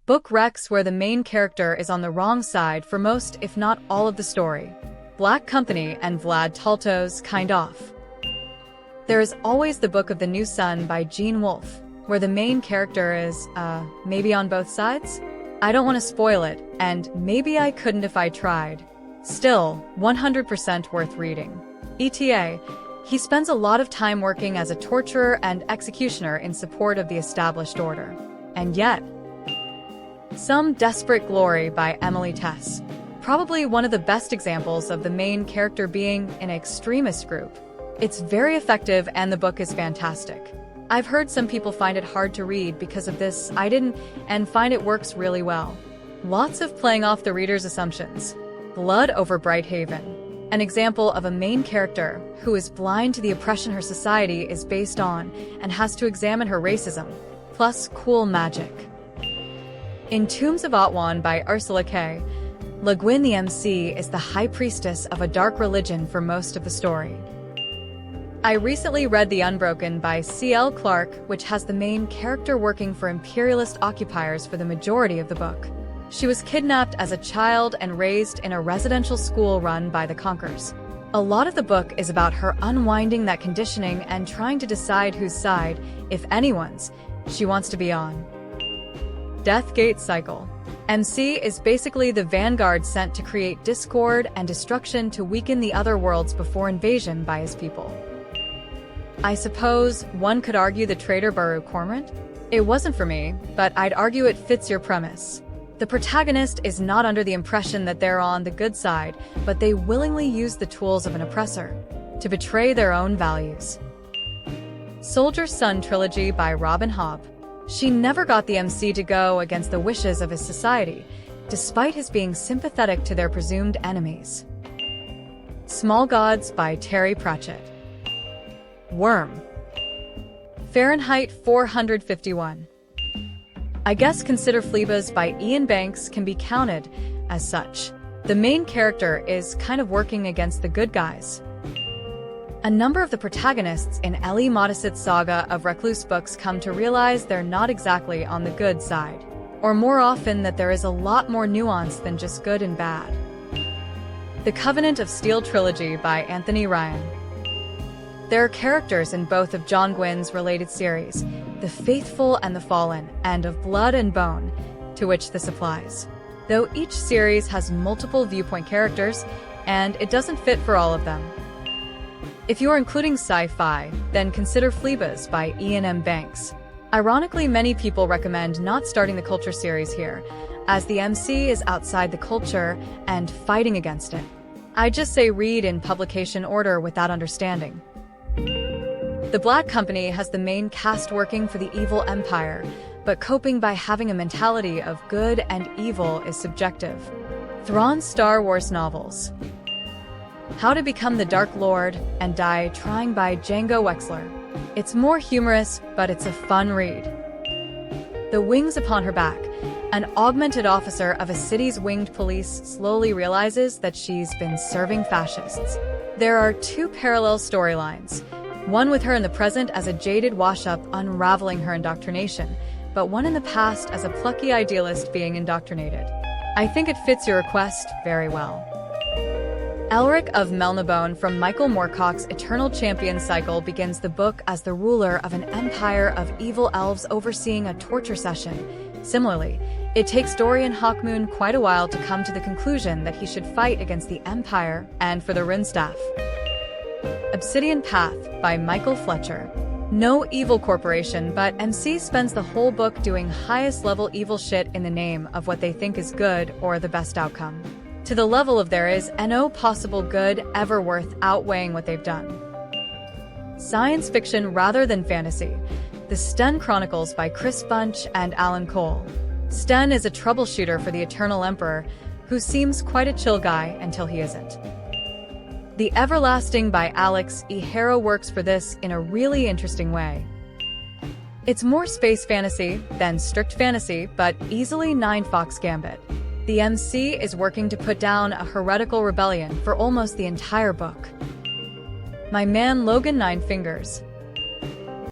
Book wrecks where the main character is on the wrong side for most, if not all, of the story. Black Company and Vlad Talto's Kind Off. There is always the Book of the New Sun by Gene Wolfe, where the main character is, maybe on both sides? I don't want to spoil it, and maybe I couldn't if I tried. Still, 100% worth reading. ETA, he spends a lot of time working as a torturer and executioner in support of the established order. And yet, Some Desperate Glory by Emily Tess. Probably one of the best examples of the main character being an extremist group. It's very effective and the book is fantastic. I've heard some people find it hard to read because of this. I didn't, and find it works really well. Lots of playing off the reader's assumptions. Blood over Brighthaven. An example of a main character who is blind to the oppression her society is based on and has to examine her racism, plus cool magic. In Tombs of Otwan by Ursula K. Le Guin, the MC is the high priestess of a dark religion for most of the story. I recently read The Unbroken by C.L. Clarke, which has the main character working for imperialist occupiers for the majority of the book. She was kidnapped as a child and raised in a residential school run by the Conquers. A lot of the book is about her unwinding that conditioning and trying to decide whose side, if anyone's, she wants to be on. Deathgate Cycle. MC is basically the vanguard sent to create discord and destruction to weaken the other worlds before invasion by his people. I suppose one could argue the traitor Baru Cormorant? It wasn't for me, but I'd argue it fits your premise. The protagonist is not under the impression that they're on the good side, but they willingly use the tools of an oppressor to betray their own values. Soldier's Son Trilogy by Robin Hobb. She never got the MC to go against the wishes of his society, despite his being sympathetic to their presumed enemies. Small Gods by Terry Pratchett. Worm. Fahrenheit 451. I guess Consider Phlebas by Ian Banks can be counted as such. The main character is kind of working against the good guys. A number of the protagonists in Ellie Modesitt's saga of Recluse books come to realize they're not exactly on the good side, or more often that there is a lot more nuance than just good and bad. The Covenant of Steel Trilogy by Anthony Ryan. There are characters in both of John Gwynn's related series, The Faithful and the Fallen, and of Blood and Bone, to which this applies. Though each series has multiple viewpoint characters, and it doesn't fit for all of them. If you're including sci-fi, then consider Phlebas by Ian M. Banks. Ironically, many people recommend not starting the culture series here, as the MC is outside the culture and fighting against it. I just say read in publication order with that understanding. The Black Company has the main cast working for the evil empire, but coping by having a mentality of good and evil is subjective. Thrawn's Star Wars novels. How to Become the Dark Lord and Die Trying by Django Wexler. It's more humorous, but it's a fun read. The Wings Upon Her Back. An augmented officer of a city's winged police slowly realizes that she's been serving fascists. There are two parallel storylines, one with her in the present as a jaded wash-up unraveling her indoctrination, but one in the past as a plucky idealist being indoctrinated. I think it fits your request very well. Elric of Melnibone from Michael Moorcock's Eternal Champion cycle begins the book as the ruler of an empire of evil elves overseeing a torture session. Similarly, it takes Dorian Hawkmoon quite a while to come to the conclusion that he should fight against the Empire and for the Rinstaff. Obsidian Path by Michael Fletcher. No evil corporation, but MC spends the whole book doing highest level evil shit in the name of what they think is good or the best outcome. To the level of there is no possible good ever worth outweighing what they've done. Science fiction rather than fantasy. The Sten Chronicles by Chris Bunch and Alan Cole. Sten is a troubleshooter for the Eternal Emperor, who seems quite a chill guy until he isn't. The Everlasting by Alex E. Harrow works for this in a really interesting way. It's more space fantasy than strict fantasy, but easily 9 Fox Gambit. The MC is working to put down a heretical rebellion for almost the entire book. My Man Logan Nine Fingers.